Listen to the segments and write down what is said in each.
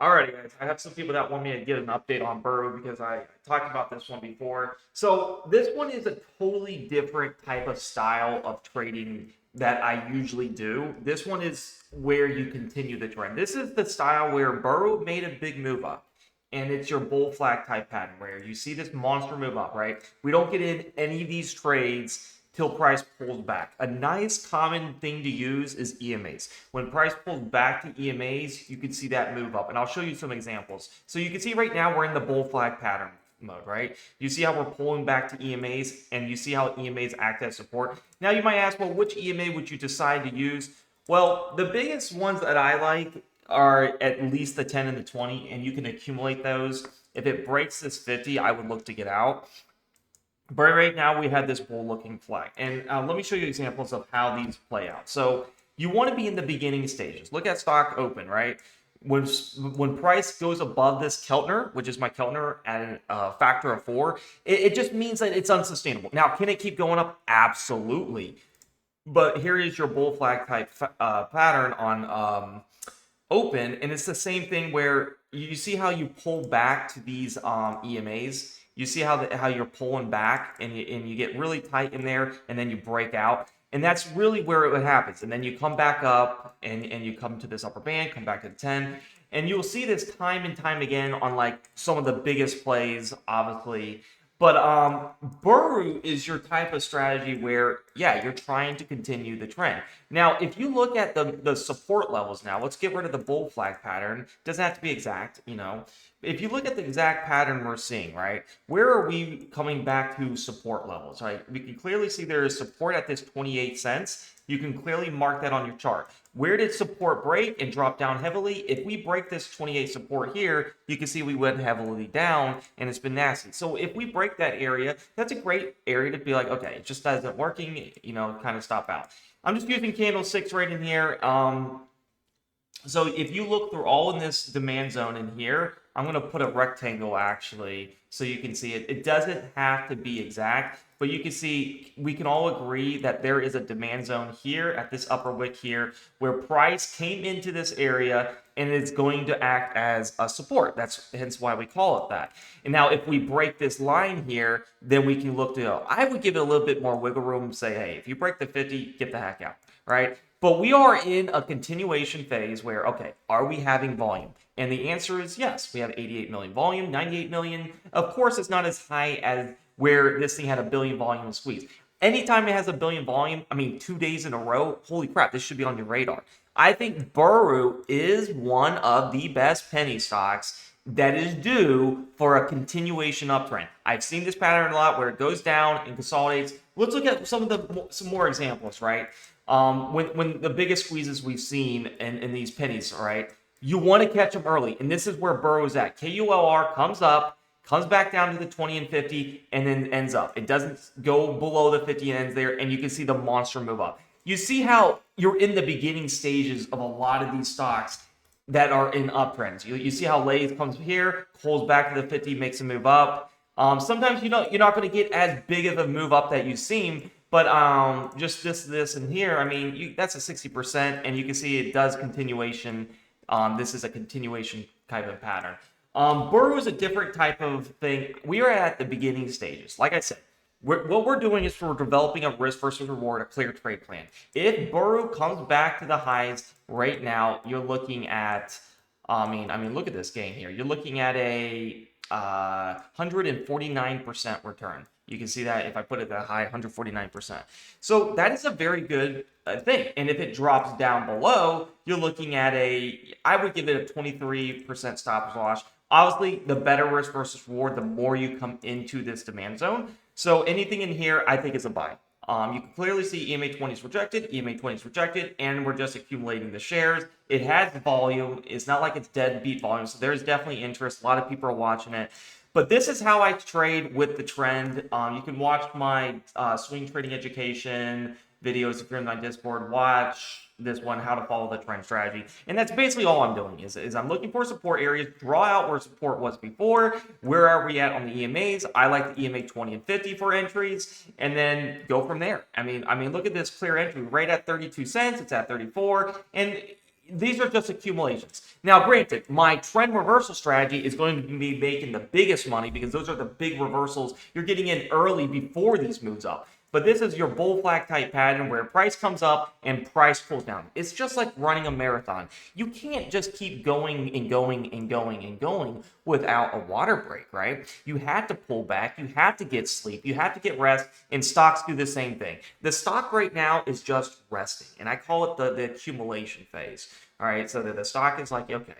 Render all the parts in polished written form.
Alrighty, guys. I have some people that want me to get an update on BURU because I talked about this one before. So this one is a totally different type of style of trading that I usually do. This one is where you continue the trend. This is the style where BURU made a big move up. And it's your bull flag type pattern where you see this monster move up, right? We don't get in any of these trades till price pulls back. A nice common thing to use is EMAs. When price pulls back to EMAs, you can see that move up. And I'll show you some examples. So you can see right now we're in the bull flag pattern mode, right? You see how we're pulling back to EMAs and you see how EMAs act as support. Now you might ask, well, which EMA would you decide to use? Well, the biggest ones that I like are at least the 10 and the 20, and you can accumulate those. If it breaks this 50, I would look to get out. But right now we have this bull looking flag. And let me show you examples of how these play out. So you want to be in the beginning stages. Look at stock open, right? When price goes above this Keltner, which is my Keltner at a factor of 4, it just means that it's unsustainable. Now, can it keep going up? Absolutely. But here is your bull flag type pattern on open, and it's the same thing where you see how you pull back to these EMAs. You see how you're pulling back, and you get really tight in there, and then you break out, and that's really where it happens. And then you come back up, and you come to this upper band, come back to the 10, and you'll see this time and time again on like some of the biggest plays, obviously. But BURU is your type of strategy where, yeah, you're trying to continue the trend. Now, if you look at the support levels now, let's get rid of the bull flag pattern. Doesn't have to be exact, you know. If you look at the exact pattern we're seeing, right, where are we coming back to support levels, right? We can clearly see there is support at this 28 cents. You can clearly mark that on your chart. Where did support break and drop down heavily? If we break this 28 support here, you can see we went heavily down and it's been nasty. So if we break that area, that's a great area to be like, okay, it just isn't working, you know, kind of stop out. I'm just using candlesticks right in here. So if you look through all in this demand zone in here, I'm going to put a rectangle actually so you can see it. It doesn't have to be exact, but you can see we can all agree that there is a demand zone here at this upper wick here where price came into this area and it's going to act as a support. That's hence why we call it that. And now if we break this line here, then we can look to, I would give it a little bit more wiggle room and say, hey, if you break the 50, get the heck out, right? But we are in a continuation phase where, okay, are we having volume? And the answer is yes. We have 88 million volume, 98 million. Of course, it's not as high as where this thing had a billion volume squeeze. Anytime it has a billion volume, I mean, 2 days in a row, holy crap, this should be on your radar. I think BURU is one of the best penny stocks that is due for a continuation uptrend. I've seen this pattern a lot where it goes down and consolidates. Let's look at some more examples, right? When the biggest squeezes we've seen in these pennies, right? You want to catch them early, and this is where BURU is at. KULR comes up, comes back down to the 20 and 50, and then ends up. It doesn't go below the 50 and ends there, and you can see the monster move up. You see how you're in the beginning stages of a lot of these stocks that are in uptrends. You see how Lay's comes here, pulls back to the 50, makes a move up. Sometimes you're not going to get as big of a move up that you seem, but just this and here, I mean, that's a 60%, and you can see it does continuation. This is a continuation type of pattern. BURU is a different type of thing. We are at the beginning stages. Like I said, what we're doing is we're developing a risk versus reward, a clear trade plan. If BURU comes back to the highs right now, you're looking at, I mean, look at this gain here. You're looking at a 149% return. You can see that if I put it that high, 149%. So that is a very good thing. And if it drops down below, you're looking at I would give it a 23% stop loss. Obviously, the better risk versus reward, the more you come into this demand zone. So anything in here, I think is a buy. You can clearly see EMA 20 is rejected, EMA 20 is rejected, and we're just accumulating the shares. It has volume. It's not like it's deadbeat volume, so there's definitely interest. A lot of people are watching it. But this is how I trade with the trend. You can watch my swing trading education videos if you're in my Discord. Watch this one, how to follow the trend strategy. And that's basically all I'm doing is I'm looking for support areas, draw out where support was before, where are we at on the EMAs. I like the EMA 20 and 50 for entries, and then go from there. I mean, look at this clear entry right at 32 cents. It's at 34. And these are just accumulations. Now, granted, my trend reversal strategy is going to be making the biggest money because those are the big reversals. You're getting in early before these moves up. But this is your bull flag type pattern where price comes up and price pulls down. It's just like running a marathon. You can't just keep going and going and going and going without a water break, right? You have to pull back. You have to get sleep. You have to get rest. And stocks do the same thing. The stock right now is just resting. And I call it the accumulation phase. All right, so the stock is like, okay,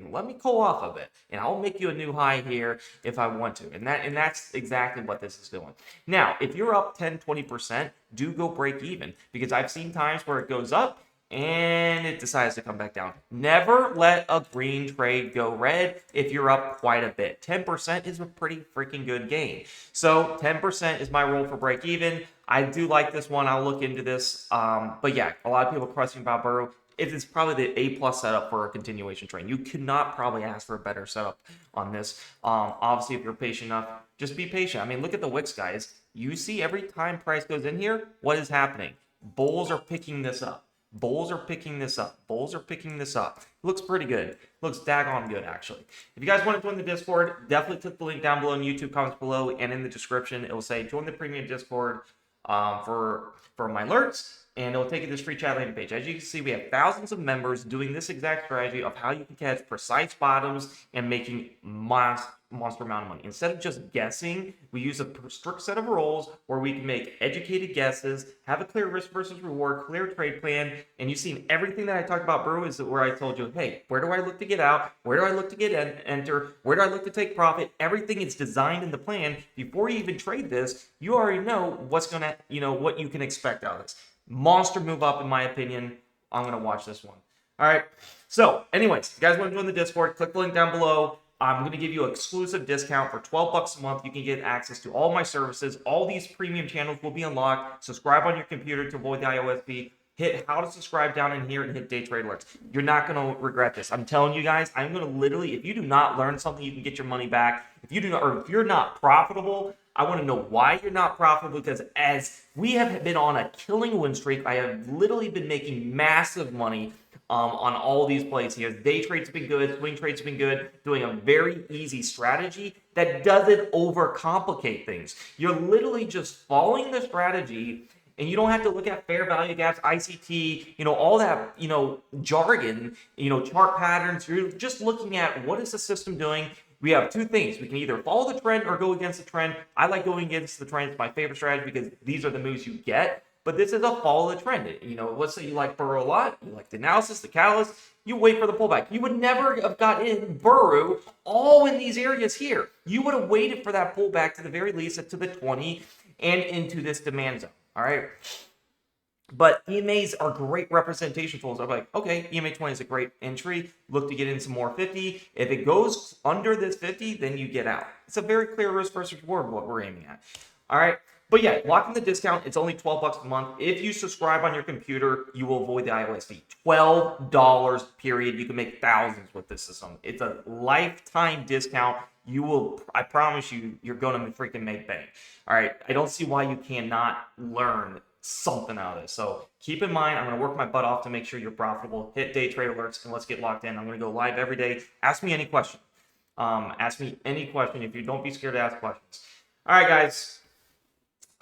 let me cool off a bit, and I'll make you a new high here if I want to. And that's exactly what this is doing. Now, if you're up 10, 20%, do go break even, because I've seen times where it goes up and it decides to come back down. Never let a green trade go red if you're up quite a bit. 10% is a pretty freaking good gain. So 10% is my rule for break even. I do like this one. I'll look into this. But yeah, a lot of people questioning about BURU. It is probably the A+ setup for a continuation trend. You cannot probably ask for a better setup on this. Obviously, if you're patient enough, just be patient. I mean, look at the wicks, guys. You see every time price goes in here, what is happening? Bulls are picking this up. Bulls are picking this up. Bulls are picking this up. It looks pretty good. Looks daggone good, actually. If you guys want to join the Discord, definitely click the link down below in YouTube comments below and in the description. It will say join the premium Discord for my alerts. And it'll take you to this free chat landing page. As you can see, we have thousands of members doing this exact strategy of how you can catch precise bottoms and making monster amount of money. Instead of just guessing, we use a strict set of rules where we can make educated guesses, have a clear risk versus reward, clear trade plan. And you've seen everything that I talked about, BURU, is where I told you, hey, where do I look to get out? Where do I look to get enter? Where do I look to take profit? Everything is designed in the plan. Before you even trade this, you already know what's going to, what you can expect out of this. Monster move up, in my opinion. I'm going to watch this one. All right. So, anyways, if you guys want to join the Discord, click the link down below. I'm going to give you an exclusive discount for $12 a month. You can get access to all my services. All these premium channels will be unlocked. Subscribe on your computer to avoid the iOS fee. Hit how to subscribe down in here and hit day trade alerts. You're not going to regret this. I'm telling you guys, I'm going to literally, if you do not learn something, you can get your money back. If you do not, or if you're not profitable, I want to know why you're not profitable, because as we have been on a killing win streak, I have literally been making massive money on all these plays here. Day trade's been good, swing trade's been good, doing a very easy strategy that doesn't overcomplicate things. You're literally just following the strategy, and you don't have to look at fair value gaps, ICT, all that, jargon, chart patterns. You're just looking at what is the system doing. We have two things. We can either follow the trend or go against the trend. I like going against the trend. It's my favorite strategy because these are the moves you get. But this is a follow the trend. Let's say you like BURU a lot. You like the analysis, the catalyst. You wait for the pullback. You would never have got in BURU all in these areas here. You would have waited for that pullback to the very least to the 20 and into this demand zone. All right. But EMAs are great representation tools. I'm like, okay, EMA 20 is a great entry. Look to get in some more 50. If it goes under this 50, then you get out. It's a very clear risk versus reward what we're aiming at. All right. But yeah, lock in the discount. It's only $12 a month. If you subscribe on your computer, you will avoid the iOS fee. $12 period. You can make thousands with this system. It's a lifetime discount. I promise you, you're going to freaking make bank. All right. I don't see why you cannot learn something out of this. So keep in mind, I'm going to work my butt off to make sure you're profitable. Hit day trade alerts and let's get locked in. I'm going to go live every day. Ask me any question. Ask me any question. If you don't be scared to ask questions. All right, guys.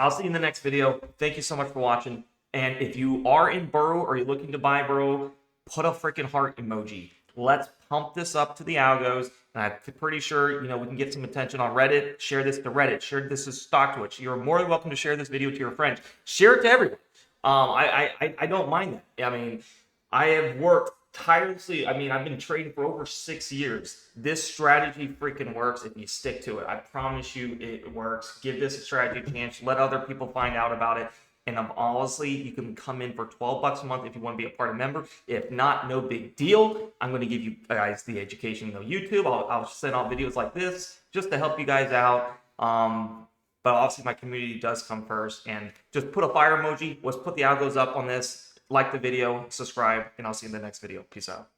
I'll see you in the next video. Thank you so much for watching. And if you are in BURU or you're looking to buy BURU, put a freaking heart emoji. Let's pump this up to the algos. And I'm pretty sure, we can get some attention on Reddit. Share this to Reddit. Share this to StockTwitch. You're more than welcome to share this video to your friends. Share it to everyone. I don't mind that. I mean, I have worked tirelessly. I mean, I've been trading for over 6 years. This strategy freaking works if you stick to it. I promise you it works. Give this a strategy a chance. Let other people find out about it. And honestly, you can come in for $12 a month if you want to be a part of member. If not, no big deal. I'm going to give you guys the education on YouTube. I'll send out videos like this just to help you guys out. But obviously, my community does come first. And just put a fire emoji. Let's put the algos up on this. Like the video, subscribe, and I'll see you in the next video. Peace out.